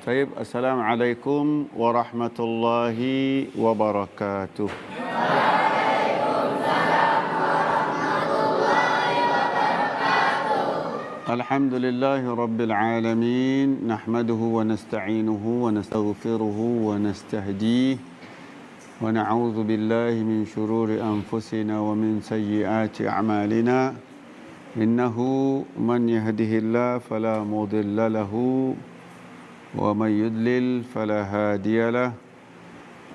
Baik, Assalamualaikum warahmatullahi wabarakatuh. Alhamdulillahi rabbil alamin, nahmaduhu wa nasta'inuhu wa nastaghfiruhu wa nastahdihi wa na'udzu billahi min shururi anfusina wa min sayyiati a'malina. Innahu man yahdihillahu fala mudilla lahu ومن يضلل فلا هادي له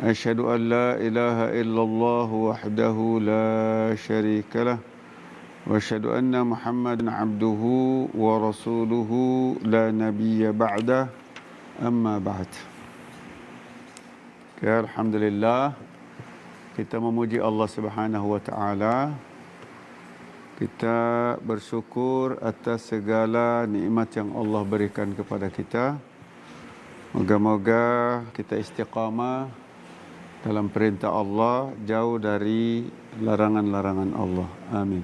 أشهد أن لا إله إلا الله وحده لا شريك له وأشهد أن محمدا عبده ورسوله لا نبي بعده أما بعد. Alhamdulillah, kita memuji Allah Subhanahu wa taala. Kita bersyukur atas segala nikmat yang Allah berikan kepada kita. Moga-moga kita istiqamah dalam perintah Allah, jauh dari larangan-larangan Allah. Amin.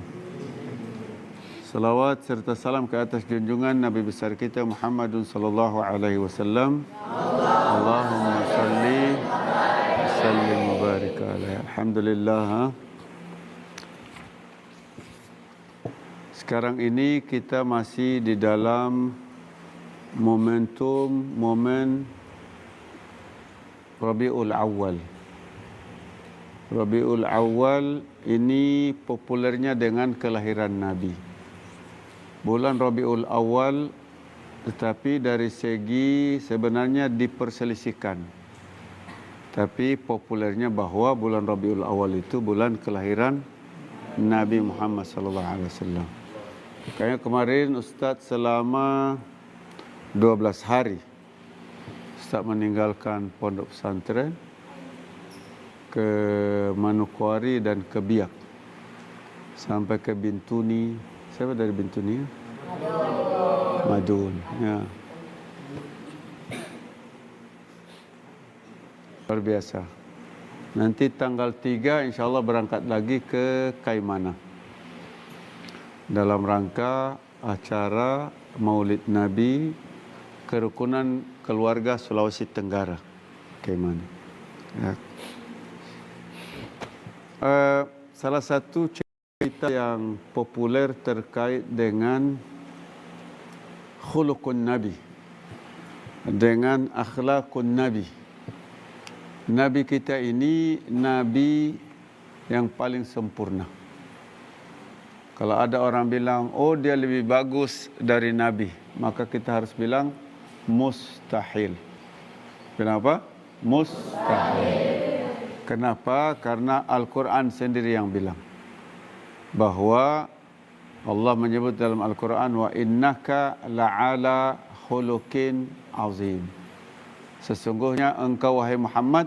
Salawat serta salam ke atas junjungan Nabi besar kita Muhammadun sallallahu alaihi wasallam. Allahumma salli sallim wa barik alaihi. Alhamdulillah. Sekarang ini kita masih di dalam momen Rabiul Awal. Rabiul Awal ini populernya dengan kelahiran Nabi. Bulan Rabiul Awal, tetapi dari segi sebenarnya diperselisihkan. Tapi populernya bahwa bulan Rabiul Awal itu bulan kelahiran Nabi Muhammad sallallahu alaihi wasallam. Makanya kemarin Ustaz selama 12 hari Ustaz meninggalkan pondok pesantren ke Manokwari dan ke Biak sampai ke Bintuni. Siapa dari Bintuni? Madun. Ya. Luar biasa. Nanti tanggal 3 insyaAllah berangkat lagi ke Kaimana dalam rangka acara Maulid Nabi Kerukunan Keluarga Sulawesi Tenggara. Kaimana. Ya. Salah satu cerita yang populer terkait dengan khuluqun Nabi, dengan akhlakun Nabi. Nabi kita ini Nabi yang paling sempurna. Kalau ada orang bilang, oh dia lebih bagus dari Nabi, maka kita harus bilang mustahil. Kenapa? Mustahil. Kenapa? Karena Al-Quran sendiri yang bilang bahwa Allah menyebut dalam Al-Quran, wa innaka la'ala khuluqin azim. Sesungguhnya engkau wahai Muhammad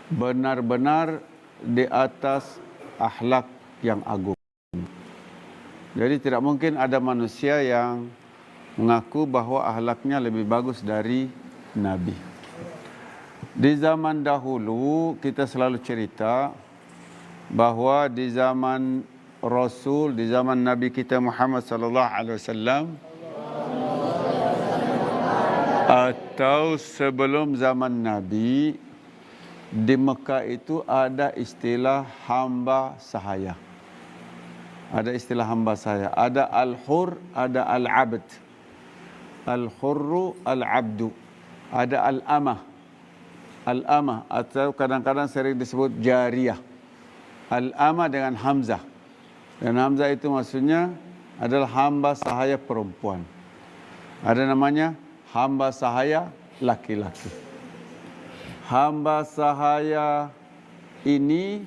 benar-benar di atas akhlak yang agung. Jadi tidak mungkin ada manusia yang mengaku bahwa akhlaknya lebih bagus dari Nabi. Di zaman dahulu kita selalu cerita bahwa di zaman Rasul, di zaman Nabi kita Muhammad sallallahu alaihi wasallam atau sebelum zaman Nabi, di Mekah itu ada istilah hamba sahaya. Ada istilah hamba sahaya. Ada al-hur, ada al-abd. Al-hurru, al-abdu. Ada al-amah. Al-amah atau kadang-kadang sering disebut jariyah. Al-amah dengan hamzah. Dan hamzah itu maksudnya adalah hamba sahaya perempuan. Ada namanya hamba sahaya laki-laki. Hamba sahaya ini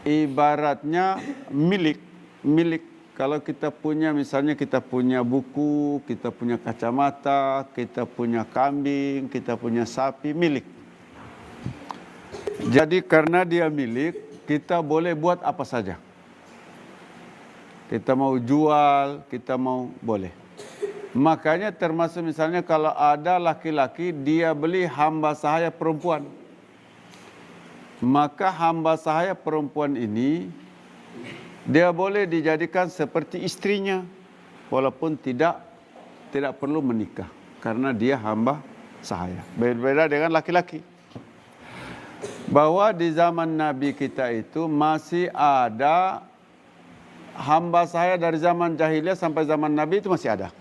ibaratnya milik. Kalau kita punya, misalnya kita punya buku, kita punya kacamata, kita punya kambing, kita punya sapi, milik. Jadi karena dia milik, kita boleh buat apa saja. Kita mau jual, kita mau boleh. Makanya termasuk misalnya kalau ada laki-laki dia beli hamba sahaya perempuan, maka hamba sahaya perempuan ini dia boleh dijadikan seperti istrinya walaupun tidak perlu menikah. karena dia hamba sahaya. Berbeda dengan laki-laki. Bahwa di zaman Nabi kita itu masih ada hamba sahaya dari zaman jahiliyah sampai zaman Nabi itu masih ada.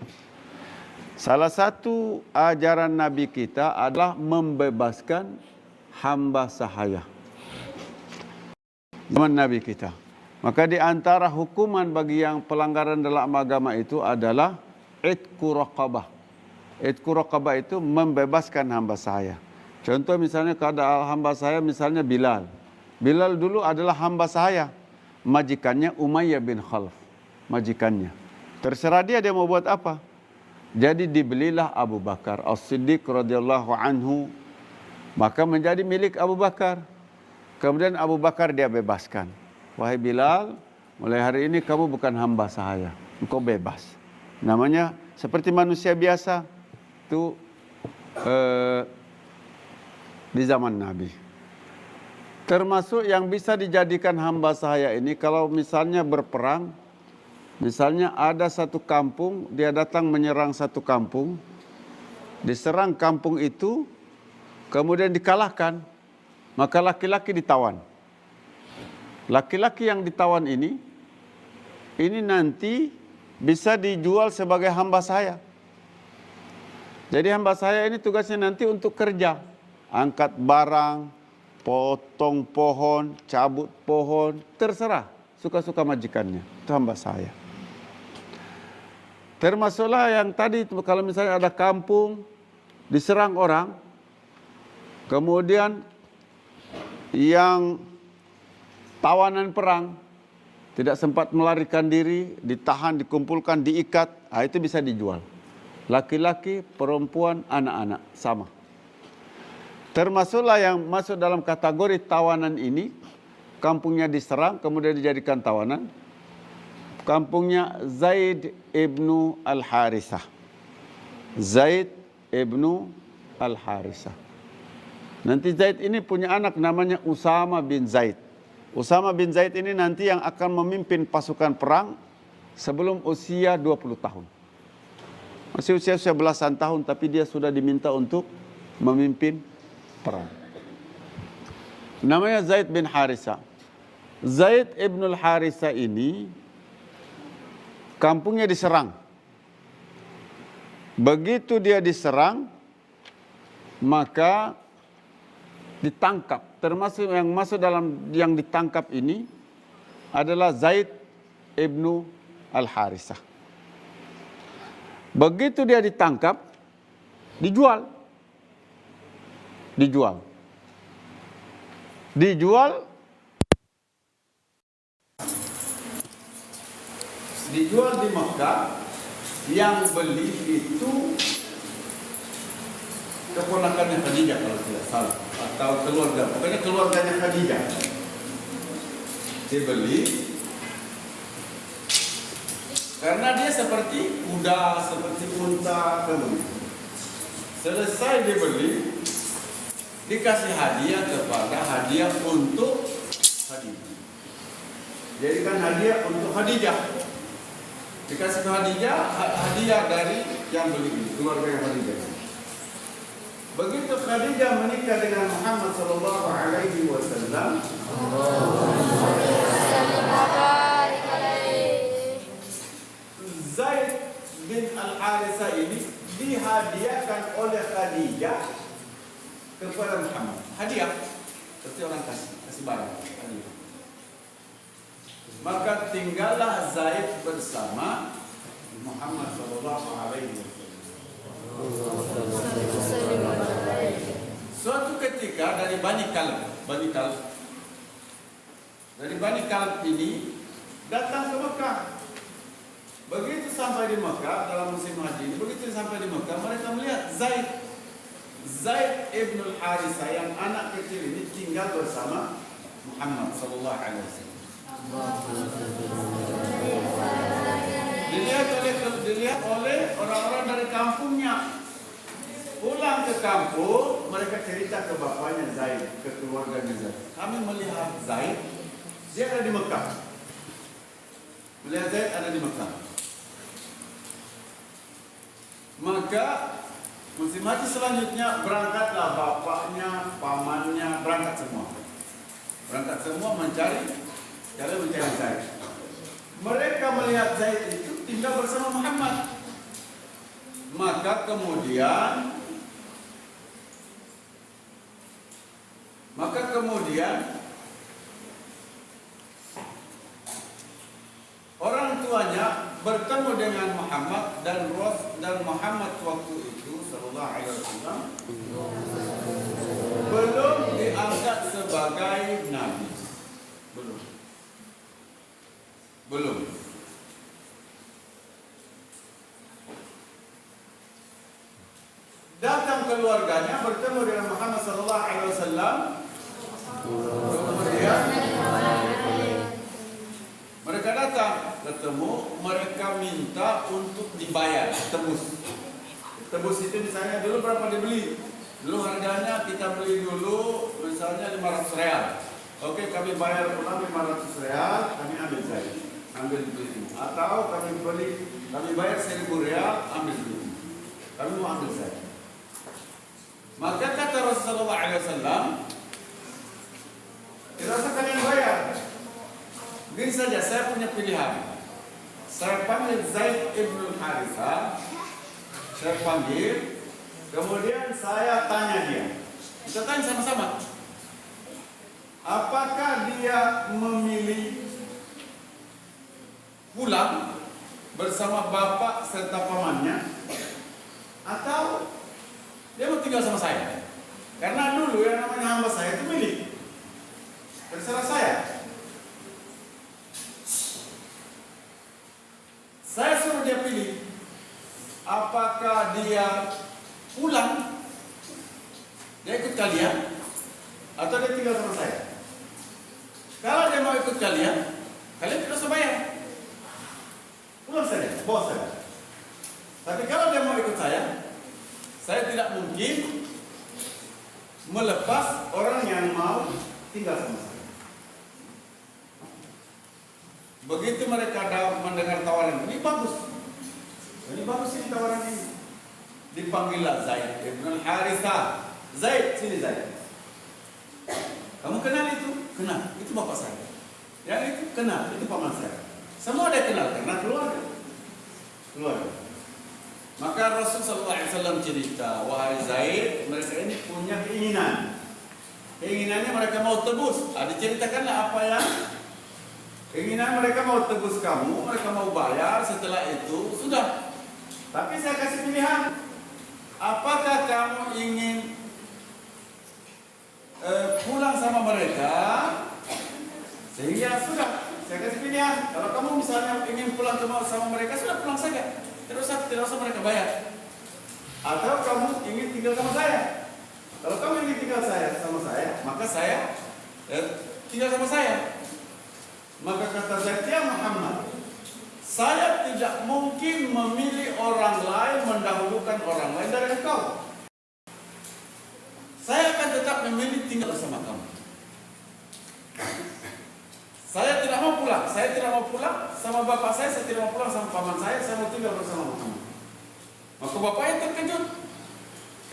Salah satu ajaran Nabi kita adalah membebaskan hamba sahaya. Zaman Nabi kita. Maka di antara hukuman bagi yang pelanggaran dalam agama itu adalah itqu raqabah. Itqu raqabah itu membebaskan hamba sahaya. Contoh misalnya kalau hamba sahaya misalnya Bilal. Bilal dulu adalah hamba sahaya. Majikannya Umayyah bin Khalaf. Majikannya. Terserah dia mau buat apa. Jadi dibelilah Abu Bakar As-Siddiq radhiyallahu anhu. Maka menjadi milik Abu Bakar. Kemudian Abu Bakar dia bebaskan. Wahai Bilal, mulai hari ini kamu bukan hamba sahaya. Engkau bebas. Namanya seperti manusia biasa. Itu di zaman Nabi. Termasuk yang bisa dijadikan hamba sahaya ini kalau misalnya berperang. Misalnya ada satu kampung, dia datang menyerang satu kampung. Diserang kampung itu, kemudian dikalahkan. Maka laki-laki ditawan. Laki-laki yang ditawan ini nanti bisa dijual sebagai hamba sahaya. Jadi hamba sahaya ini tugasnya nanti untuk kerja. Angkat barang, potong pohon, cabut pohon, terserah. Suka-suka majikannya. Itu hamba sahaya. Termasuklah yang tadi kalau misalnya ada kampung diserang orang. Kemudian yang tawanan perang tidak sempat melarikan diri, ditahan, dikumpulkan, diikat, itu bisa dijual. Laki-laki, perempuan, anak-anak sama. Termasuklah yang masuk dalam kategori tawanan ini, kampungnya diserang kemudian dijadikan tawanan. Kampungnya Zaid ibnu Al-Harisah. Zaid ibnu Al-Harisah. Nanti Zaid ini punya anak namanya Usama bin Zaid. Usama bin Zaid ini nanti yang akan memimpin pasukan perang sebelum usia 20 tahun. Masih usia belasan tahun tapi dia sudah diminta untuk memimpin perang. Namanya Zaid bin Harisah. Zaid ibn al-Harisah ini kampungnya diserang. Begitu dia diserang, maka ditangkap. Termasuk yang masuk dalam yang ditangkap ini adalah Zaid ibnu Al-Harisah. Begitu dia ditangkap, dijual. Dijual di Mekah. Yang beli itu keponakannya Khadijah kalau tidak salah, atau keluarga, pokoknya keluarganya Khadijah. Dibeli karena dia seperti kuda, seperti unta, selesai dibeli, dikasih hadiah hadiah untuk Khadijah. Jadi kan hadiah untuk Khadijah. Dikasih hadiah dari yang beli, keluarga Khadijah. Begitu Khadijah menikah dengan Muhammad sallallahu alaihi wasallam, Zaid bin Al-Harisah ini dihadiahkan oleh Khadijah kepada Muhammad. Hadiah, seperti orang kasih barang, hadiah. Maka tinggallah Zaid bersama Muhammad sallallahu alaihi wasallam. Suatu ketika dari Bani Kalb ini datang ke Mekah. Begitu sampai di Mekah dalam musim haji ini, begitu sampai di Mekah mereka melihat Zaid ibn al-Harisah yang anak kecil ini tinggal bersama Muhammad sallallahu alaihi wasallam. Dilihat oleh orang-orang dari kampungnya. Pulang ke kampung, mereka cerita ke bapaknya Zaid, ke keluarganya Zaid. Kami melihat Zaid, dia ada di Mekah. Melihat Zaid ada di Mekah. Maka Musim haji selanjutnya berangkatlah bapaknya, pamannya, berangkat semua. Berangkat semua mencari Zaid. Mereka melihat Zaid itu tinggal bersama Muhammad. Maka kemudian orang tuanya bertemu dengan Muhammad dan Muhammad waktu itu sallallahu alaihi wasallam belum diangkat sebagai nabi. Belum. Datang keluarganya bertemu dengan Muhammad sallallahu alaihi wasallam. Kemudian mereka datang ketemu, mereka minta untuk dibayar tebus. Tebus itu misalnya dulu berapa dibeli? Dulu harganya kita beli dulu misalnya 500 real. Oke, kami bayar pulang 500 real, kami ambil Zaid, ambil beli. Atau kami bayar 1000 real, ambil beli. Kami mau ambil Zaid. Maka kata Rasulullah SAW, tidak usah kalian bayar. Begini saja, saya punya pilihan. Saya panggil Zaid ibn Harithah, saya panggil, kemudian saya tanya dia. Kita tanya sama-sama. Apakah dia memilih pulang bersama bapak serta pamannya, atau dia mau tinggal sama saya? Karena dulu yang namanya hamba saya itu milik. Terserah saya. Saya suruh dia pilih. Apakah dia pulang, dia ikut kalian, atau dia tinggal sama saya? Kalau dia mau ikut kalian tidak usah bayar. Pulang saja, bawa saja. Tapi kalau dia mau ikut saya tidak mungkin melepas orang yang mau tinggal sama saya. Begitu mereka mendengar tawaran ini bagus ini tawaran ini. Dipanggillah Zaid ibn Harithah. Zaid, sini Zaid. Kamu kenal itu? Kenal, itu bapak saya. Yang itu kenal, itu paman saya. Semua dia kenal karena keluarga. Maka Rasulullah SAW cerita, wahai Zaid, mereka ini punya keinginan. Keinginannya mereka mau tebus. Diceritakanlah apa yang keinginan mereka mau tebus kamu, mereka mau bayar, setelah itu sudah. Tapi saya kasih pilihan. Apakah kamu ingin pulang sama mereka? Sehingga sudah, saya kasih pilihan. Kalau kamu misalnya ingin pulang sama mereka, sudah pulang saja. Tidak usah mereka bayar. Atau kamu ingin tinggal sama saya? Kalau kamu ingin tinggal sama saya, maka saya tinggal sama saya. Maka kata Zaid, ya Muhammad, saya tidak mungkin memilih orang lain mendahulukan orang lain dari engkau. Saya akan tetap memilih tinggal bersama kamu. Saya tidak mau pulang sama bapak saya tidak mau pulang sama paman saya mau tinggal bersama Muhammad. Maka bapaknya terkejut.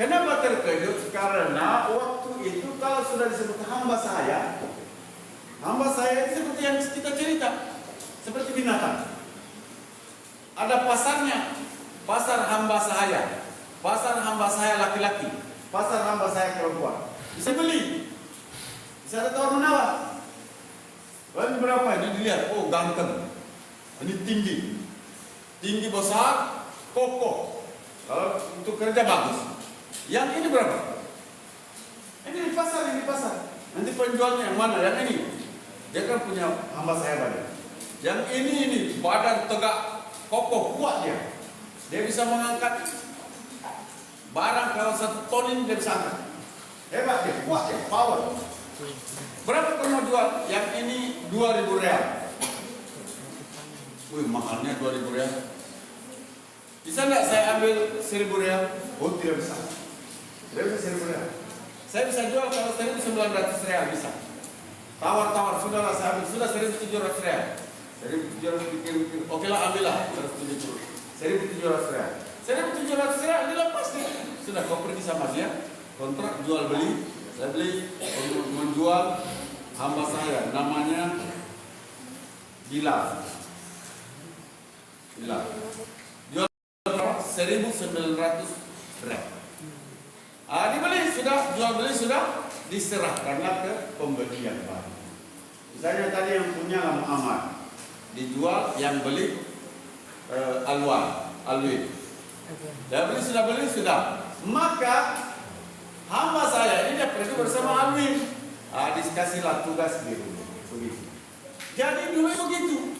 Kenapa terkejut? Karena waktu itu kalau sudah disebut hamba saya itu seperti yang kita cerita, seperti binatang. Ada pasarnya, pasar hamba saya laki-laki, pasar hamba saya perempuan. Bisa beli, bisa ada tawar menawar. Lalu berapa? Ini dilihat, oh ganteng, ini tinggi besar, kokoh. Kalau untuk kerja bagus. Yang ini berapa? Ini di pasar. Nanti penjualnya yang mana? Yang ini. Dia kan punya hamba saya banyak. Yang ini badan tegak, kokoh, kuat dia. Dia bisa mengangkat barang kalau 1 ton ini dia bisa angkat. Hebat dia, kuat dia, power. Berapa kamu jual? Yang ini 2.000 real. Wih, mahalnya 2.000 real. Bisa nggak saya ambil 1.000 real? Oh, tidak bisa. Tidak bisa 1.000 real. Saya bisa jual kalau 1.900 real bisa. Tawar, sudahlah saya ambil, sudah 1.700 real. 1.700 pikir, oke lah ambillah 1.700 real. 1.700 real dilepas nih, Sudah kau pergi sama dia, kontrak jual beli, saya beli menjual hamba saya, namanya Bilal. Jual berapa? 1.900 dirham. Dibeli sudah, jual beli sudah, diserahkanlah ke pembeli yang baru. Misalnya tadi yang punya Muhammad, dijual, yang beli Alwi. Sudah beli sudah. Maka hamba saya ini dia pergi bersama Alwi. Dikasihlah tugas di rumah. Begitu. Jadi dulu begitu.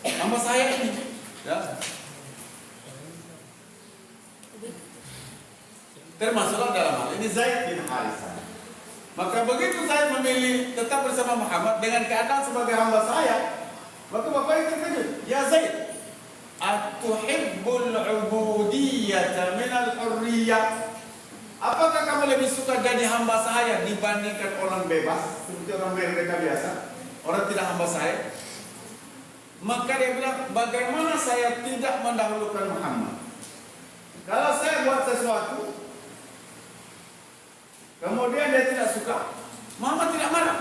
Hamba saya ini, ya. Termasuklah dalam hal ini Zaid bin Harithah. Maka begitu Zaid memilih tetap bersama Muhammad dengan keadaan sebagai hamba saya, maka bapak itu terkejut. Ya Zaid, atuhibbul ubudiyyata minal hurriyah? Apakah kamu lebih suka jadi hamba saya dibandingkan orang bebas seperti orang mereka biasa, orang tidak hamba saya? Maka dia bilang, bagaimana saya tidak mendahulukan Muhammad? Kalau saya buat sesuatu, kemudian dia tidak suka, Muhammad tidak marah.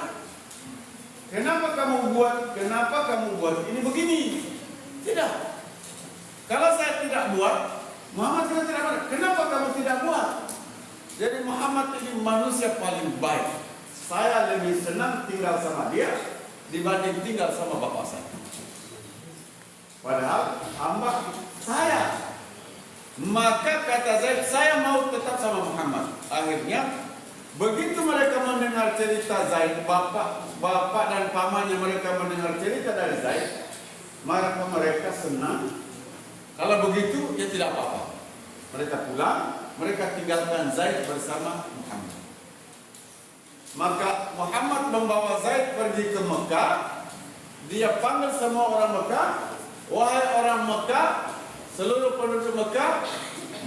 Kenapa kamu buat ini begini? Tidak. Kalau saya tidak buat, Muhammad juga tidak marah. Kenapa kamu tidak buat? Jadi Muhammad ini manusia paling baik. Saya lebih senang tinggal sama dia dibanding tinggal sama bapak saya. Padahal hamba saya. Maka kata Zaid, saya mau tetap sama Muhammad. Akhirnya begitu mereka mendengar cerita Zaid, bapak dan pamannya mereka mendengar cerita dari Zaid, maka mereka senang. Kalau begitu, ya tidak apa-apa. Mereka pulang, mereka tinggalkan Zaid bersama Muhammad. Maka Muhammad membawa Zaid pergi ke Mekah. Dia panggil semua orang Mekah, wahai orang Mekah, seluruh penduduk Mekah,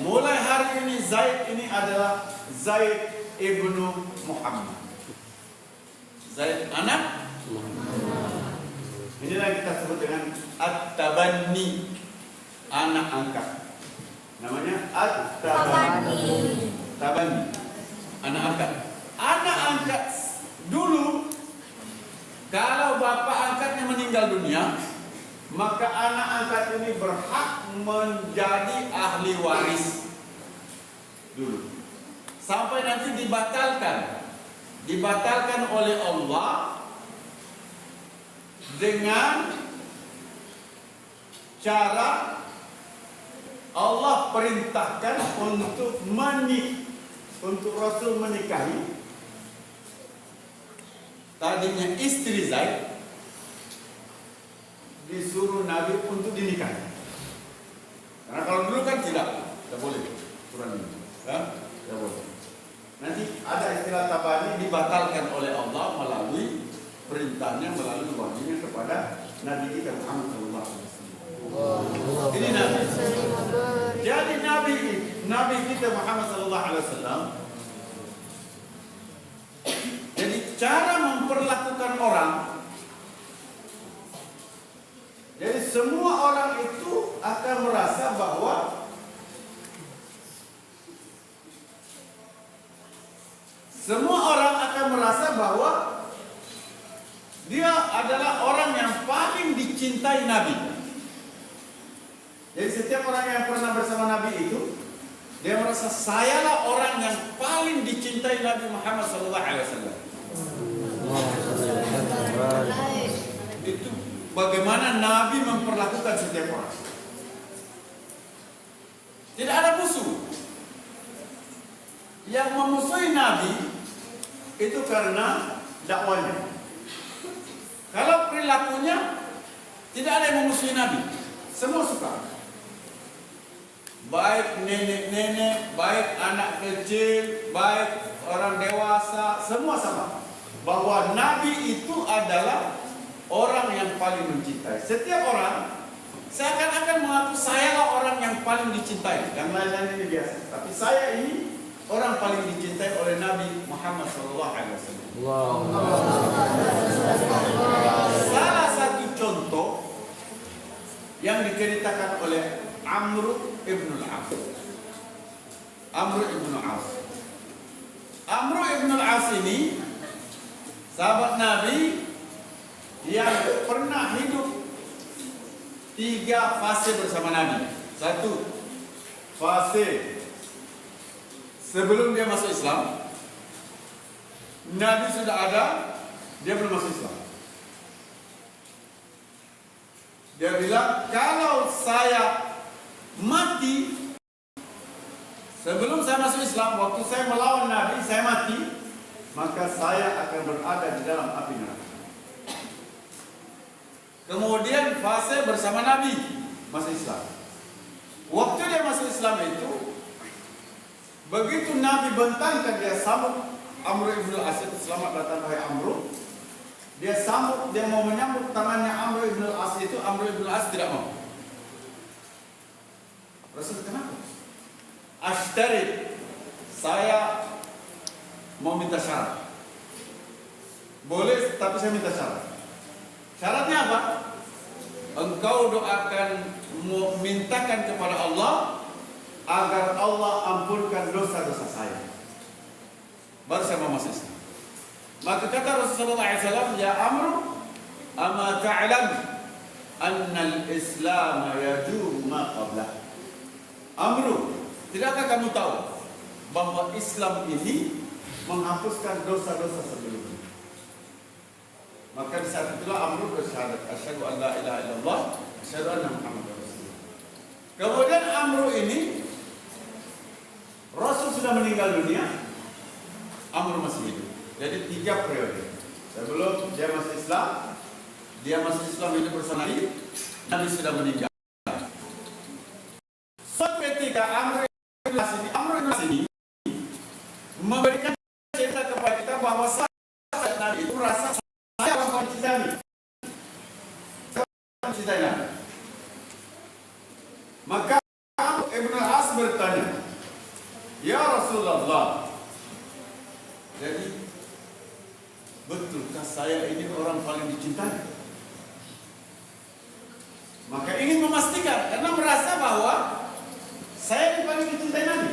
mulai hari ini Zaid ini adalah Zaid ibnu Muhammad. Zaid anak Muhammad. Inilah yang kita sebut dengan at-tabanni, anak angkat. Namanya at-tabanni. Tabanni, anak angkat. Anak angkat dulu, kalau bapak angkatnya meninggal dunia, maka anak angkat ini berhak menjadi ahli waris dulu. Sampai nanti dibatalkan oleh Allah dengan cara Allah perintahkan untuk Rasul menikahi tadinya istri Zaid, disuruh Nabi untuk dinikahi. Karena kalau dulu kan tidak boleh Quran ini, tidak boleh. Nanti ada istilah tabani dibatalkan oleh Allah melalui perintahnya, melalui wahyunya kepada Nabi kita Muhammad sallallahu alaihi wasallam. Ini Nabi. Jadi Nabi kita Muhammad sallallahu alaihi wasallam. Jadi cara memperlakukan orang, jadi semua orang itu akan merasa bahwa dia adalah orang yang paling dicintai Nabi. Jadi setiap orang yang pernah bersama Nabi itu, dia merasa sayalah orang yang paling dicintai Nabi Muhammad SAW. Itu bagaimana Nabi memperlakukan setiap orang. Tidak ada musuh. Yang memusuhi Nabi itu karena dakwanya. Kalau perilakunya, tidak ada yang memusuhi Nabi. Semua suka. Baik nenek-nenek, baik anak kecil, baik orang dewasa, semua sama. Bahwa Nabi itu adalah orang yang paling mencintai. Setiap orang seakan-akan mengaku sayalah orang yang paling dicintai. Yang lain-lain ini biasa. Tapi saya ini orang paling dicintai oleh Nabi Muhammad SAW. Wow. Salah satu contoh yang diceritakan oleh Amr ibn al-As. Amr ibn al-As. Amr ibn al-As ini sahabat Nabi yang pernah hidup 3 fase bersama Nabi. 1, fase sebelum dia masuk Islam. Nabi sudah ada, dia belum masuk Islam. Dia bilang, kalau saya mati sebelum saya masuk Islam, waktu saya melawan Nabi, saya mati, maka saya akan berada di dalam api neraka. Kemudian fase bersama Nabi masuk Islam. Waktu dia masuk Islam itu, begitu Nabi bentangkan, dia sambut Amr ibn al-As, selamat datang wahai Amr. Dia sambut, dia mau menyambut tangannya Amr ibn al-As itu, Amr ibn al-As tidak mau. Rasul, kenapa? Ashtari, saya mau minta syarat. Boleh, tapi saya minta syarat. Syaratnya apa? Engkau doakan, mintakan kepada Allah agar Allah ampunkan dosa-dosa saya. Baru saya mau masuk Islam. Maka kata Rasulullah SAW, ya Amr, ama ta'lam anna al-Islam yajur ma qablah. Amr, tidakkah kamu tahu bahwa Islam ini menghapuskan dosa-dosa sebelumnya? Maka di saat itulah Amr bersyahadat, asyhadu an la ilaha illallah, asyhadu anna Muhammadar Rasulullah. Kemudian Amr ini, Rasul sudah meninggal dunia, Amr masih hidup. Jadi 3 periode. Sebelum dia masuk Islam, dia masuk Islam ini bersama Nabi sudah meninggal. Suatu ketika Amr ibn al-As ini memberikan cerita kepada kita bahwa saat Nabi itu merasa saya orang mencintai Nabi. Mencintai Nabi. Maka Amr ibn al-As bertanya, ya Rasulullah, jadi betulkah saya ini orang paling dicintai? Maka ingin memastikan, karena merasa bahwa saya ini paling dicintai Nabi.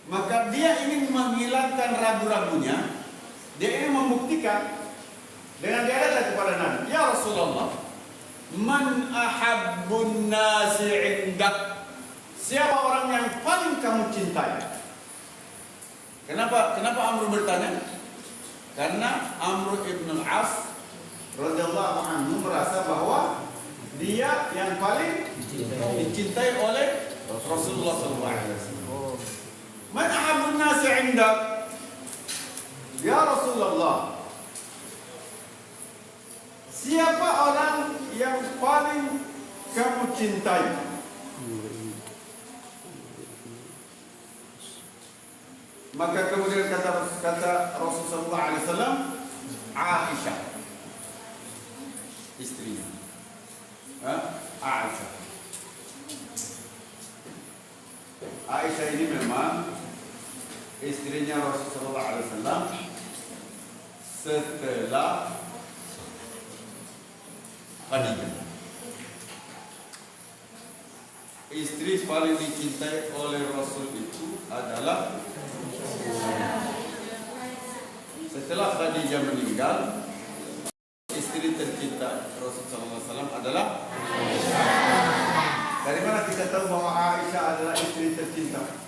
Maka dia ingin menghilangkan ragu-ragunya. Dia ingin membuktikan dengan dia datang kepada Nabi, ya Rasulullah, man ahabbun nasi indak, siapa orang yang paling kamu cintai? Kenapa Amr bertanya? Karena Amr ibn al-As radhiyallahu anhu merasa bahwa dia yang paling dicintai oleh Rasulullah SAW. Man ahabbun nasi indak, ya Rasulullah, siapa orang yang paling kamu cintai? Maka kemudian kata Rasulullah SAW, Aisyah, istrinya. Aisyah ini memang istrinya Rasulullah SAW setelah Khadijah. Istri paling dicintai oleh Rasul itu adalah setelah Khadijah meninggal, istri tercinta Rasulullah SAW adalah Aisyah. Dari mana kita tahu bahwa Aisyah adalah istri tercinta?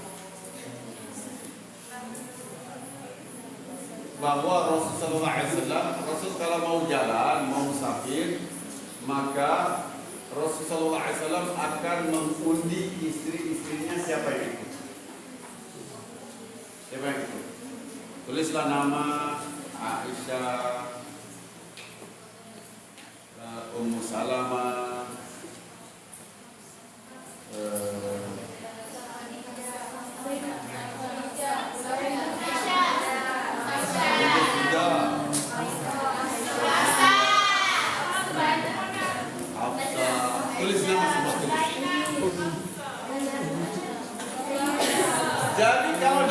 Bahwa Rasulullah SAW, Rasul kalau mau jalan, mau musafir, maka Rasulullah SAW akan mengundi istri-istrinya siapa yang ikut. Siapa yang ikut? Tulislah nama Aisyah, Ummu Salamah, tulis nama semua, tulis. Jadi kalau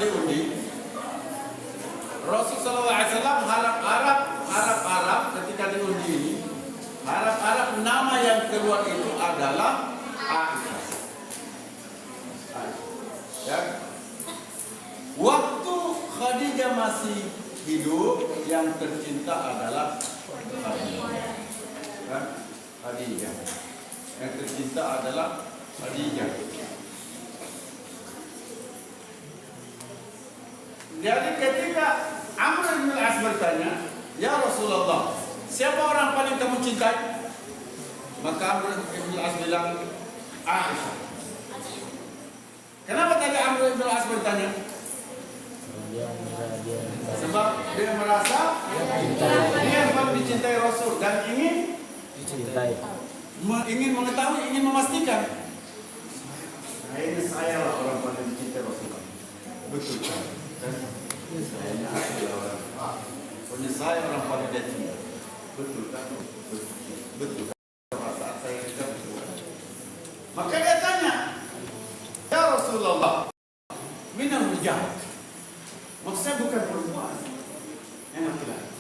diundi Rasulullah SAW harap ketika diundi ini, harap nama yang keluar itu adalah Aisyah. masih hidup, yang tercinta adalah Khadijah. Kan? Khadijah. Yang tercinta adalah Khadijah. Jadi ketika Amr bin Al-As bertanya, "Ya Rasulullah, siapa orang paling kamu cintai?" Maka Amr bin Al-As bilang, "Aisyah." Kenapa tadi Amr bin Al-As bertanya? Sebab dia merasa dia yang paling dicintai Rasul dan ingin mengetahui, ingin memastikan. Nah, ini saya lah orang paling dicintai Rasul. Betul kan? Saya orang paling dia cinta. Betul kan? Betul kan? Perasaan saya juga betul. Maka dia tanya, "Ya Rasulullah, minal rijal." Maksudnya bukan perempuan yang laki-laki.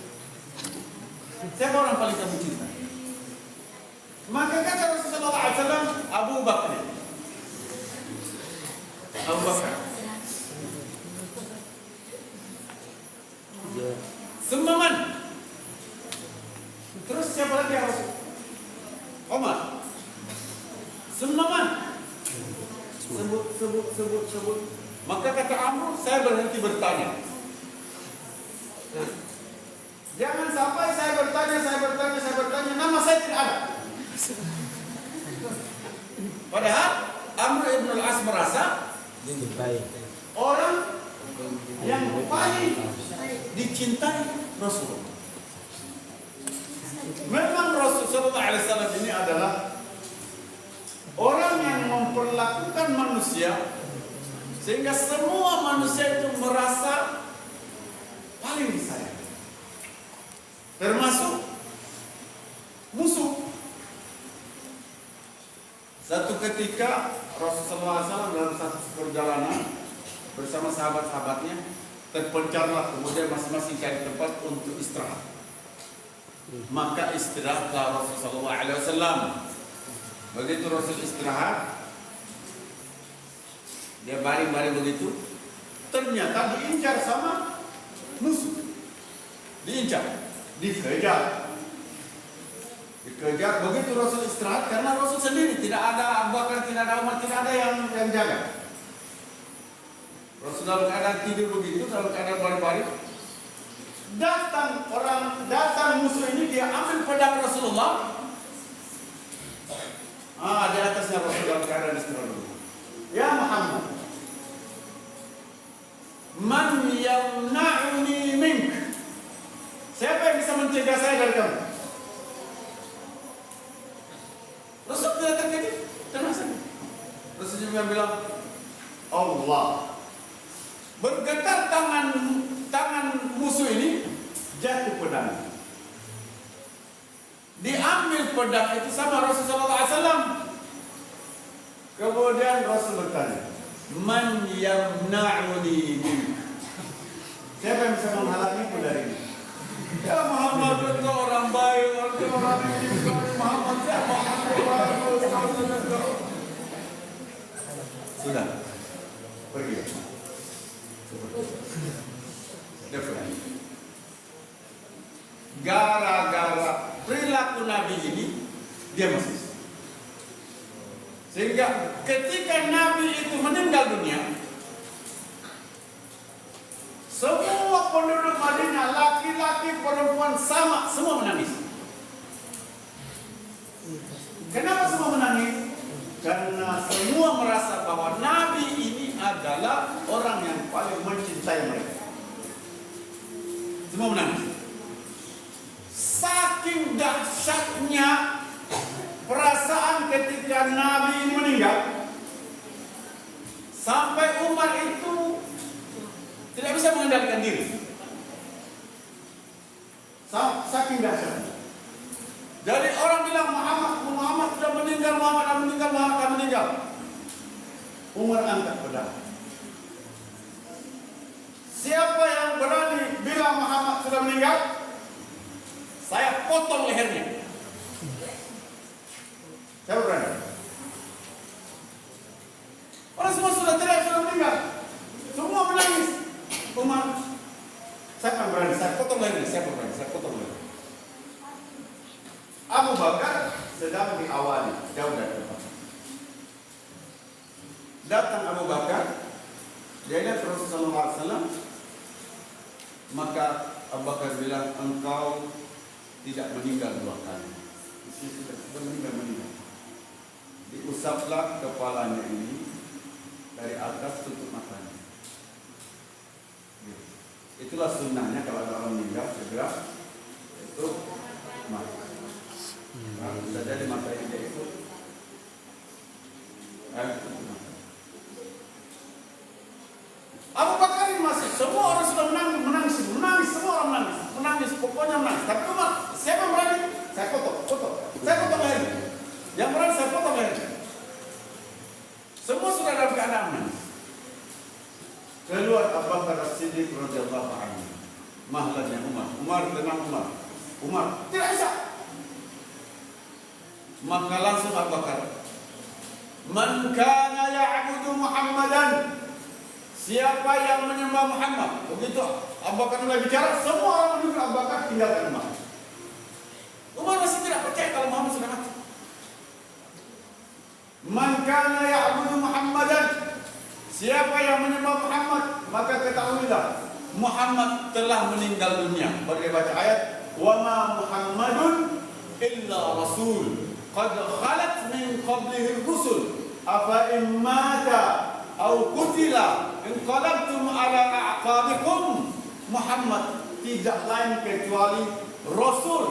Siapa orang paling kamu cinta? Maka kata Rasulullah SAW, Abu Bakar. Abu Bakar. Semaman. Terus siapa lagi yang Rasul? Omar. Semaman. Sebut. Maka kata Amr, saya berhenti bertanya. Jangan sampai saya bertanya, nama saya tidak ada. Padahal Amr ibn Al-As merasa orang yang paling dicintai Rasul. Memang Rasul Sallallahu Alaihi Wasallam ini adalah orang yang memperlakukan manusia sehingga semua manusia itu merasa paling disayang, termasuk musuh. Satu ketika Rasulullah SAW dalam satu perjalanan bersama sahabat-sahabatnya terpencarlah, kemudian masing-masing cari tempat untuk istirahat. Maka istirahatlah Rasulullah SAW. Begitu Rasul istirahat, dia baring-baring begitu, ternyata diincar sama musuh. Diincar, dikejar. Begitu Rasul istirahat, karena Rasul sendiri, tidak ada Abu Bakar, tidak ada Umar, tidak ada yang jaga. Rasul dalam keadaan tidur begitu, dalam keadaan baring-baring, datang musuh ini, dia ambil pedang Rasulullah. Di atasnya Rasul dalam keadaan istirahat. Ya Muhammad, man yamna'uni mink, siapa yang bisa mencegah saya dari kamu? Rasul tidak terkejut, tenang saja. Rasul juga bilang, Allah. Bergetar tangan musuh ini, jatuh pedang. Diambil pedang itu sama Rasulullah SAW. Kemudian Rasul bertanya, man yamna'uni mink, siapa yang bisa menghalangiku dari ini? Ya Muhammad, itu orang baik, orang ini, Muhammad siapa? Sudah, pergi. Dia pergi. Gara-gara perilaku Nabi ini, dia masih. Sehingga ketika Nabi itu meninggal dunia, semua penduduk Madinah, laki-laki, perempuan sama, semua menangis. Kenapa semua menangis? Karena semua merasa bahwa Nabi ini adalah orang yang paling mencintai mereka. Semua menangis. Saking dahsyatnya perasaan ketika Nabi ini meninggal, sampai Umar itu tidak bisa mengendalikan diri. Saking dahsyatnya. Jadi orang bilang Muhammad sudah meninggal, Muhammad meninggal. Umar angkat pedang. Siapa yang berani bilang Muhammad sudah meninggal, saya potong lehernya. Saya berani. Orang semua sudah teriak, sudah meninggal. Semua menangis. Umar pemberani. Saya potong leher, saya pemberani, saya potong leher. Abu Bakar sedang diawali jauh dari tempat. Datang Abu Bakar, dia lihat Rasulullah SAW, maka Abu Bakar bilang, engkau tidak meninggal 2 kali. Sudah meninggal. Diusaplah kepalanya ini dari atas tutup matanya. Itulah sunnahnya kalau ada orang meninggal segera itu mata. Bisa jadi mata yang dia ikut. Abu Bakar ini masih semua orang sudah menangis, semua orang menangis, pokoknya menangis. Tapi Umar, siapa berani? Saya potong leher. Yang berani saya potong leher. Semua sudah dalam keadaan menangis. Keluar Abu Bakar As-Siddiq radhiyallahu anhu. Mahlahnya Umar, tenang Umar, tidak bisa. Maka langsung Abu Bakar, man kana ya'budu Muhammadan, siapa yang menyembah Muhammad. Begitu Abu Bakar mulai bicara, semua orang menunggu Abu Bakar tinggalkan Umar. Umar masih tidak percaya kalau Muhammad sudah mati. Man kana ya'budu Muhammadan, siapa yang menyembah Muhammad, maka ketahuilah Muhammad telah meninggal dunia. Baru dia baca ayat, wa ma Muhammadun illa rasul qad khalat min qablihi rusul afa in mata aw qutila in qalabtum ala a'qabikum. Muhammad tidak lain kecuali rasul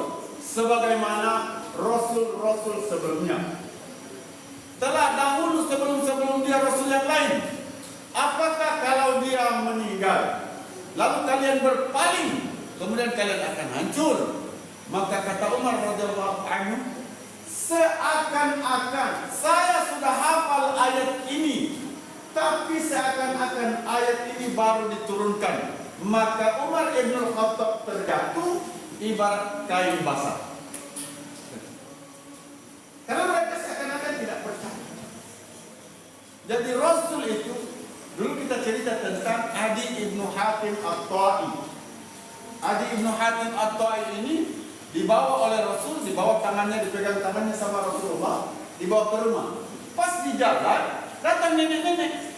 sebagaimana rasul-rasul sebelumnya. Telah dahulu sebelum dia rasul yang lain. Apakah kalau dia meninggal lalu kalian berpaling, kemudian kalian akan hancur? Maka kata Umar radhiyallahu anhu, seakan-akan saya sudah hafal ayat ini, tapi seakan-akan ayat ini baru diturunkan. Maka Umar ibn Khattab terjatuh ibarat kain basah. Karena mereka seakan-akan tidak percaya. Jadi Rasul itu, dulu kita cerita tentang Adi ibn Hatim At-Ta'i. Adi ibn Hatim At-Ta'i ini dibawa oleh Rasul, dibawa tangannya, dipegang tangannya sama Rasulullah, dibawa ke rumah. Pas di jalan, datang nenek-nenek.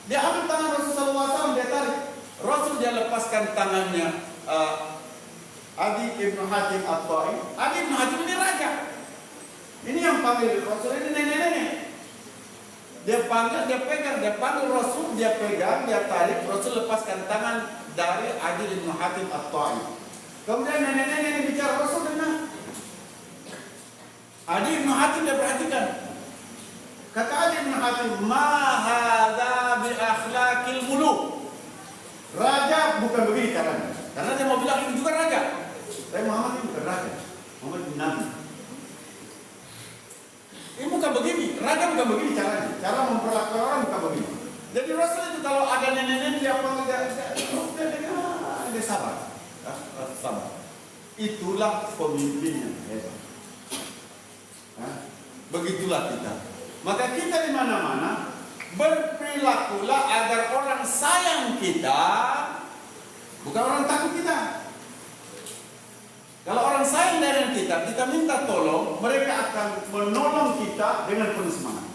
Dia ambil tangan Rasulullah SAW, dia tarik. Rasul dia lepaskan tangannya Adi ibn Hatim At-Ta'i. Adi ibn Hatim ini raja. Ini yang panggil Rasul, ini nenek-nenek. Dia panggil, dia pegang, dia panggil Rasul, dia pegang, dia tarik. Rasul lepaskan tangan dari Adi ibn Hatim At-Ta'i. Kemudian nenek-nenek ini bicara, Rasul dengar. Adi ibn Hatim dia perhatikan. Kata Adi ibn Hatim, ma hadza bi akhlaqil muluk. Raja bukan begini caranya. Karena dia mau bilang ini juga raja. Tapi Muhammad ini bukan raja. Muhammad ini nabi. Ini bukan begini, raja bukan begini caranya. Cara memperlakukan orang bukan begini. Jadi Rasul itu kalau ada nenek-nenek dia panggil dia sabar. Sabar. Itulah pemimpin yang hebat. Begitulah kita. Maka kita di mana-mana berperilakulah agar orang sayang kita, bukan orang takut kita. Kalau orang sayang dengan kita minta tolong, mereka akan menolong kita dengan penuh semangat.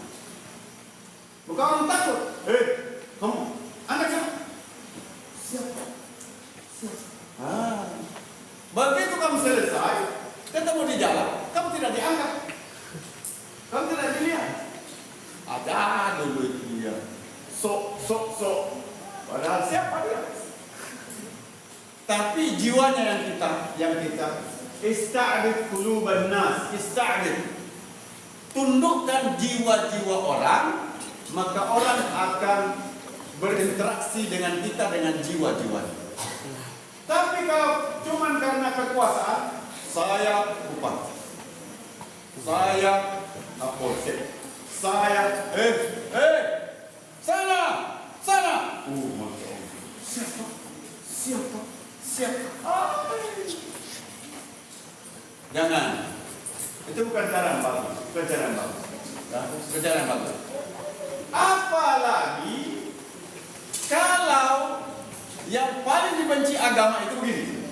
Bukan orang takut. Kamu, anak siapa? Siapa? Begitu kamu selesai, ketemu di jalan, kamu tidak dianggap, kamu tidak dilihat. Ada dulu itu dia, sok. Padahal siapa dia? Tapi jiwanya yang kita ista'bid quluban nas, ista'bid. Tundukkan jiwa-jiwa orang, maka orang akan berinteraksi dengan kita dengan jiwa-jiwanya. Tapi kalau cuma karena kekuasaan, saya bupati, saya kapolsek, saya sana. Masya Allah. Siapa? Jangan. Itu bukan cara yang bagus. Bukan cara yang bagus. Apalagi kalau yang paling dibenci agama itu begini.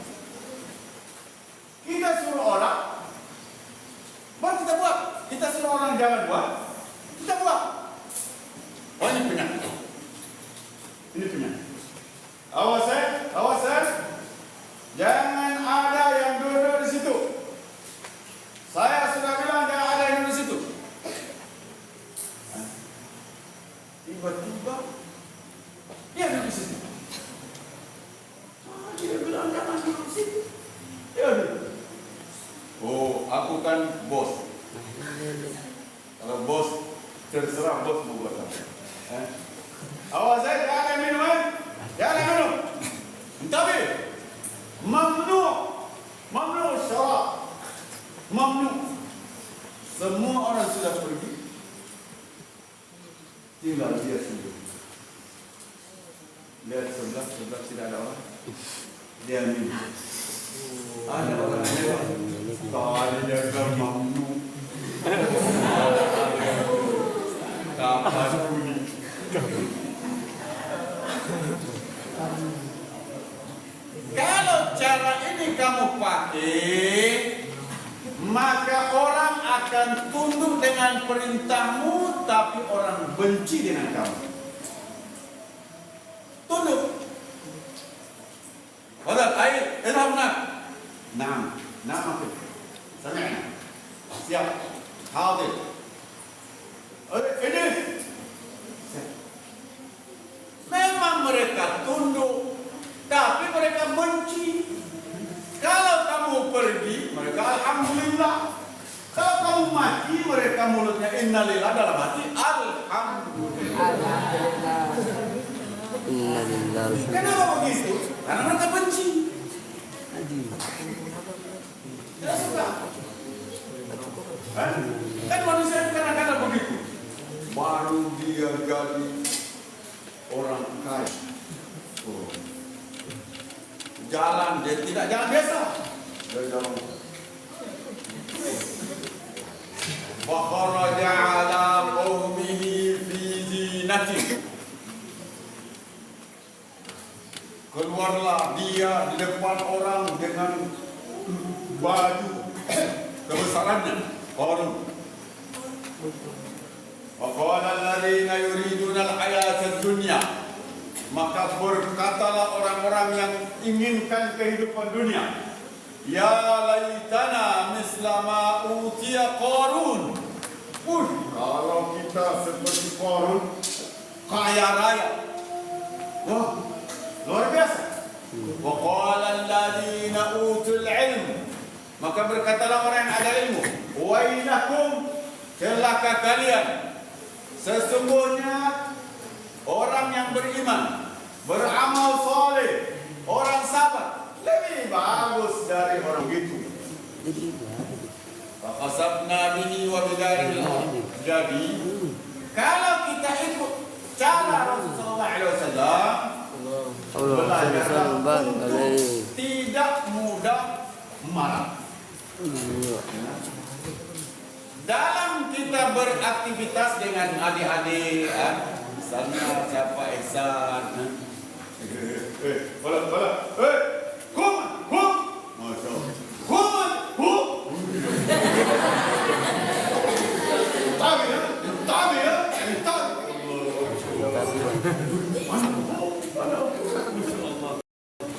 Lihat sebelah tidak ada orang. Dia minum. Ada orang lewat. Tadi dia mampu. Kapan bunyi? Kalau cara ini kamu pakai, maka orang akan tunduk dengan perintahmu, tapi orang benci dengan kamu. Tunduk. Wadah, air, ilhamna. Nam apa? Sami'na. Siap. Hadir. Ini. Memang mereka tunduk, tapi mereka benci. Kalau kamu pergi, mereka alhamdulillah. Kalau kamu mati, mereka mulutnya innalillah, dalam hati alhamdulillah. Kenapa begitu? Karena mereka benci. Tidak suka. Kan manusia kadang-kadang begitu. Baru dia jadi orang kaya. Jalan, dia tidak jalan biasa. Dia jalan. Wa kharaja ala qaumihi fi zinati. Keluarlah dia di depan orang dengan baju kebesarannya. Qalu wa qala alladziina yuriduna al-hayata ad-dunya. Maka berkatalah orang-orang yang inginkan kehidupan dunia, ya laitana misla ma utiya Qarun. Kalau kita seperti Qarun, kaya raya. Wah, luar biasa. Wa qala alladziina utul ilm. Maka berkatalah orang yang ada ilmu, wailakum, celaka kalian. Sesungguhnya orang yang beriman, beramal soleh, orang sabar lebih bagus dari orang itu. Fakasabna bihi wa bidaril. Jadi kalau kita ikut cara Rasulullah SAW, tidak mudah marah. Dalam kita beraktivitas dengan adik-adik, misalnya siapa Ihsan,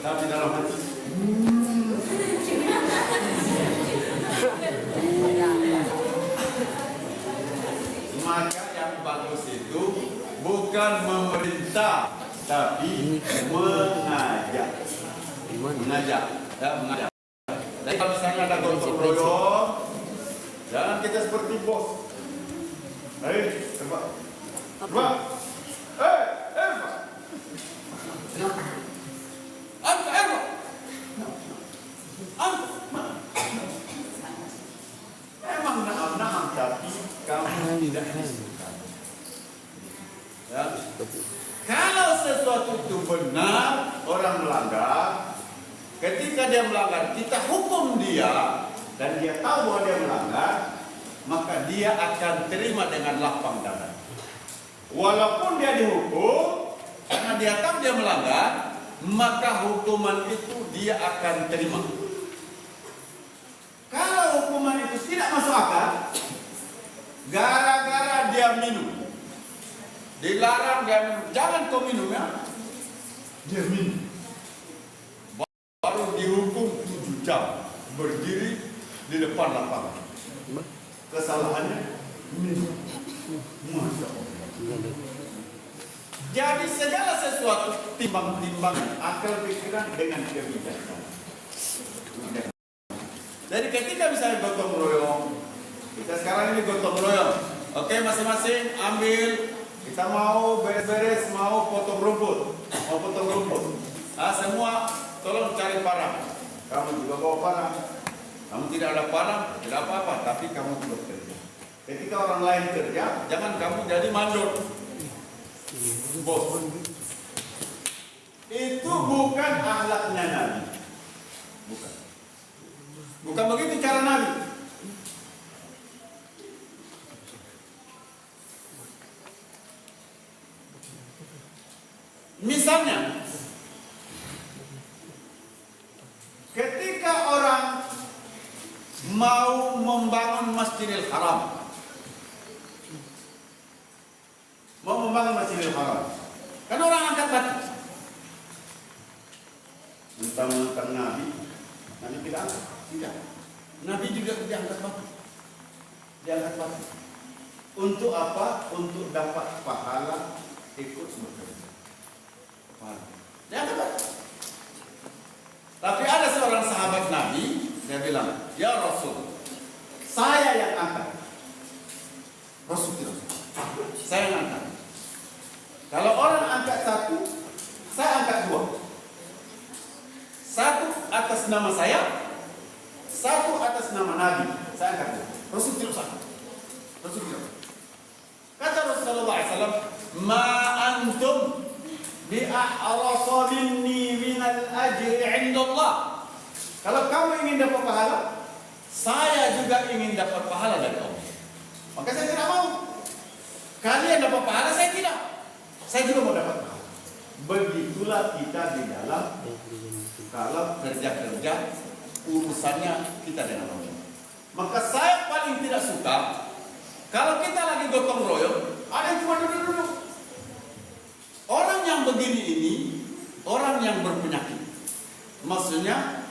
tapi dalam hati maka yang bagus itu bukan memerintah, tapi mengajak. Mengajak. Jadi kalau misalnya ada gotong royong, jangan kita seperti bos. Ayo, coba. Memang naam, tapi kamu tidak disukai. Ya. Kalau sesuatu itu benar, orang melanggar, ketika dia melanggar, kita hukum dia, dan dia tahu bahwa dia melanggar, maka dia akan terima dengan lapang dada. Walaupun dia dihukum, karena dia tahu dia melanggar, maka hukuman itu dia akan terima. Kalau hukuman itu tidak masuk akal, gara-gara dia minum, dilarang dia minum, jangan kau minum ya, dia minum, baru dihukum 7 jam berdiri di depan lapangan. Kesalahannya minum. Masya Allah. Jadi segala sesuatu timbang-timbangan akal pikiran dengan kebijaksanaan. Jadi ketika misalnya gotong royong, kita sekarang ini gotong royong, oke, masing-masing ambil, kita mau beres-beres, mau potong rumput, semua tolong cari parang. Kamu juga bawa parang, kamu tidak ada parang, tidak apa-apa, tapi kamu bekerja. Ketika orang lain kerja, jangan kamu jadi mandor, bos. Misalnya, ketika orang mau membangun Masjidil Haram, kan orang angkat batu. Mentang-mentang Nabi tidak angkat. Tidak. Nabi juga tidak angkat batu. Diangkat batu. Untuk apa? Untuk dapat pahala ikut bekerja. Diangkat batu. Tapi ada seorang sahabat Nabi, dia bilang, "Ya Rasul, saya yang angkat." Rasul tidak. Saya yang angkat. Kalau orang angkat satu, saya angkat dua. Satu atas nama saya, satu atas nama Nabi. Saya angkat dua. Rasul tidak satu. Rasul tidak. Kata Rasulullah SAW, "Ma antum bi'ahrasa minni minal ajri 'inda Allah." Kalau kamu ingin dapat pahala, saya juga ingin dapat pahala dari Allah. Maka saya tidak mau. Kalian dapat pahala, saya tidak. Saya juga mau dapat pahala. Begitulah kita di dalam kalau kerja-kerja urusannya kita dengan Allah. Maka saya paling tidak suka kalau kita lagi gotong royong, ada yang cuma duduk-duduk. Orang yang begini ini orang yang berpenyakit. Maksudnya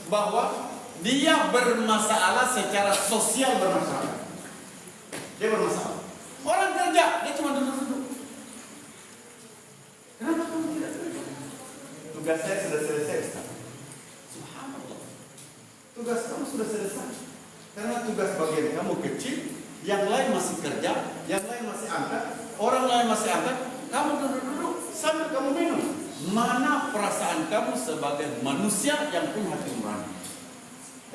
bahwa dia bermasalah secara sosial bermasalah. Dia bermasalah. Orang kerja, dia cuma duduk-duduk. Kenapa kamu tidak kerja? Tugas saya sudah selesai, Ustaz. Subhanallah. Tugas kamu sudah selesai. Karena tugas bagian kamu kecil, yang lain masih kerja, yang lain masih angkat, orang lain masih angkat, kamu duduk-duduk sambil kamu minum. Mana perasaan kamu sebagai manusia yang punya hati nurani?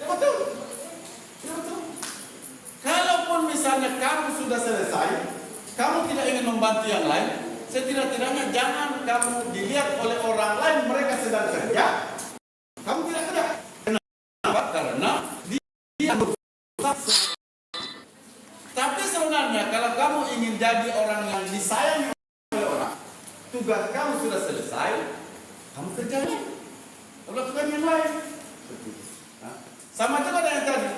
Ya betul. Ya betul. Kalaupun misalnya kamu sudah selesai, kamu tidak ingin membantu yang lain, setidak-tidaknya jangan kamu dilihat oleh orang lain mereka sedang kerja, kamu tidak kerja. Kenapa? Karena dia berusaha. Tapi sebenarnya kalau kamu ingin jadi orang yang disayangi oleh orang, tugas kamu sudah selesai, kamu kerjakan. Lakukan yang lain. Sama juga dengan tadi.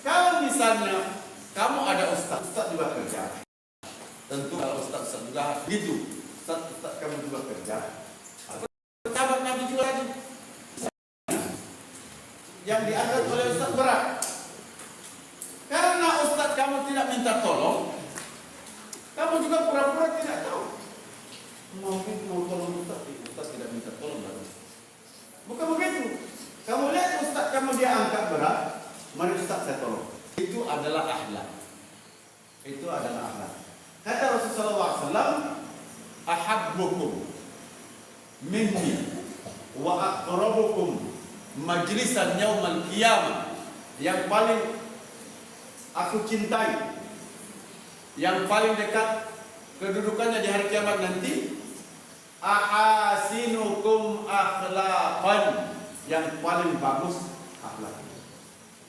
Kalau misalnya kamu ada ustaz juga kerja. Tentu kalau ustaz juga gitu. Ustaz kamu juga kerja. Sahabat Nabi juga lagi. Yang diangkat oleh ustaz berat. Karena ustaz kamu tidak minta tolong, kamu juga pura-pura tidak tahu. Mau tolong ustaz tidak minta tolong lagi. Bukan begitu. Kamu lihat ustaz kamu dia angkat berat, mari ustaz saya tolong. Itu adalah akhlak. Itu adalah akhlak. Kata Rasulullah SAW, "Ahabbukum minni wa aqrabukum majlisan yaumal qiyamah." Yang paling aku cintai, yang paling dekat kedudukannya di hari kiamat nanti, ahasinukum akhlaqan, yang paling bagus akhlak.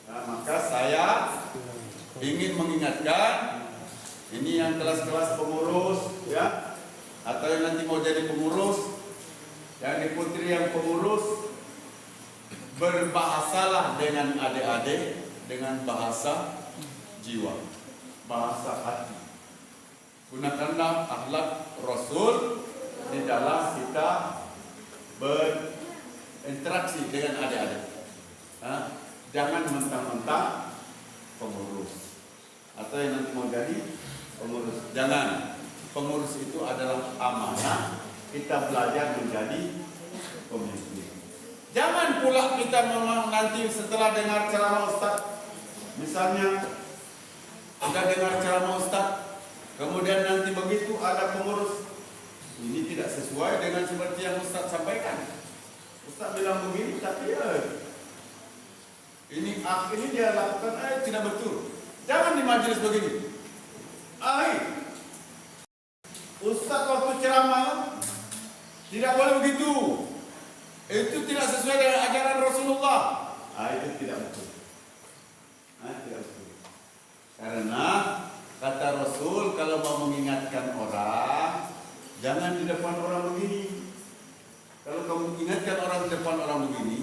Nah, maka saya ingin mengingatkan ini yang kelas-kelas pengurus ya, atau yang nanti mau jadi pengurus, yang di putri yang pengurus, berbahasalah dengan adik-adik dengan bahasa jiwa, bahasa hati. Gunakanlah akhlak Rasul di dalam kita berinteraksi dengan adik-adik. Jangan mentang-mentang pengurus atau yang nanti mau jadi pengurus. Jangan. Pengurus itu adalah amanah. Kita belajar menjadi pemimpin. Jangan pula kita memang nanti setelah dengar ceramah ustaz, misalnya sudah dengar ceramah ustaz, kemudian nanti begitu ada pengurus, ini tidak sesuai dengan seperti yang ustaz sampaikan. Ustaz bilang begini, tapi ini dia lakukan, tidak betul. Jangan di majelis begini. Ustaz waktu ceramah tidak boleh begitu. Itu tidak sesuai dengan ajaran Rasulullah. Itu tidak betul. Tidak betul. Karena kata Rasul kalau mau mengingatkan orang, Jangan di depan orang begini. Kalau kamu ingatkan orang di depan orang begini,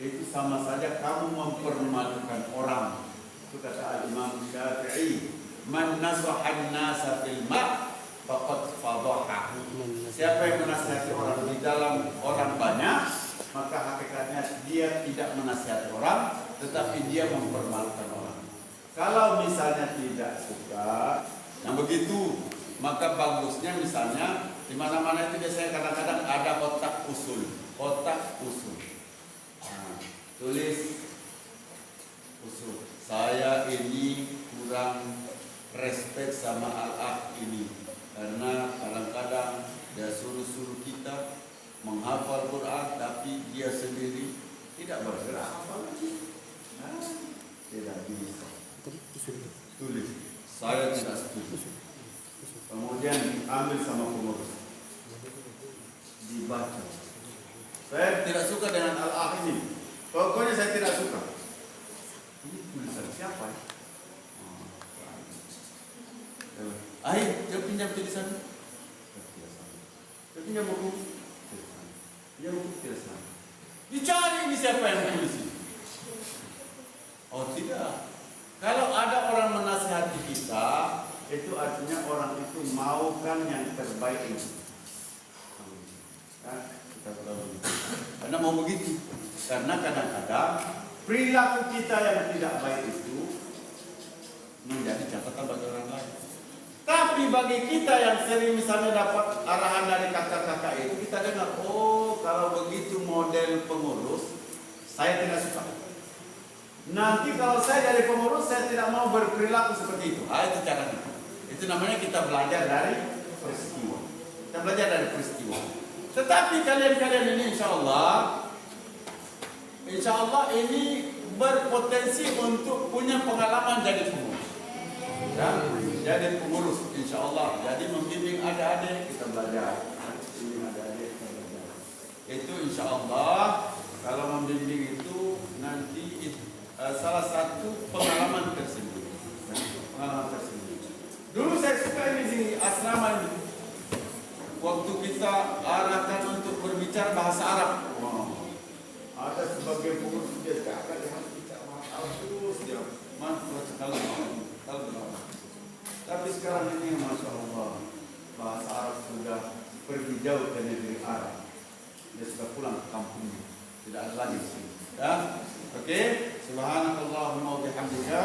itu sama saja kamu mempermalukan orang. Itu kata Imam Syafi'i, man nasahan nasa fil ma' faqad fadaha. Siapa yang menasihati orang di dalam orang banyak, maka hakikatnya dia tidak menasihati orang, tetapi dia mempermalukan orang. Kalau misalnya tidak suka yang begitu, maka bagusnya misalnya di mana-mana itu biasanya kadang-kadang ada kotak usul. Nah, tulis usul. Saya ini kurang respect sama al-akh ini karena kadang-kadang dia suruh-suruh kita menghafal Quran, tapi dia sendiri tidak bergerak apalagi. Nah, tidak bisa. Tulis. Saya tidak setuju. Kemudian ambil sama pengurus. Dibaca. Saya tidak suka dengan al-akh ini. Pokoknya saya tidak suka. Ini tulisan siapa ya? Ayo, dia pinjam tulisan. Dia pinjam buku. Dia buku tulisan. Dicari ini siapa yang tulis ini? Oh tidak. Kalau ada orang menasihati kita, itu artinya orang itu maukan yang terbaik itu. Kita tahu. Karena mau begitu. Karena kadang-kadang perilaku kita yang tidak baik itu menjadi catatan bagi orang lain. Tapi bagi kita yang sering misalnya dapat arahan dari kakak-kakak itu, kita dengar, oh kalau begitu model pengurus, saya tidak suka. Nanti kalau saya jadi pengurus, saya tidak mau berperilaku seperti itu. Itu caranya. Itu namanya kita belajar dari peristiwa. Kita belajar dari peristiwa. Tetapi kalian-kalian ini insya Allah ini berpotensi untuk punya pengalaman jadi pengurus. Ya, jadi pengurus insya Allah. Jadi membimbing adik-adik kita belajar. Itu insya Allah kalau membimbing itu nanti salah satu pengalaman tersendiri. Dulu saya suka ini di asrama ini. Waktu kita arahkan untuk berbicara bahasa Arab. Ada sebagian pengurus dia akan bicara bahasa Arab terus dia mantul sekali. Tapi sekarang ini Masya Allah bahasa Arab sudah pergi jauh ke negeri Arab. Dia sudah pulang ke kampungnya. Tidak ada lagi di sini. Ya, oke. Subhanakallahumma wa bihamdika.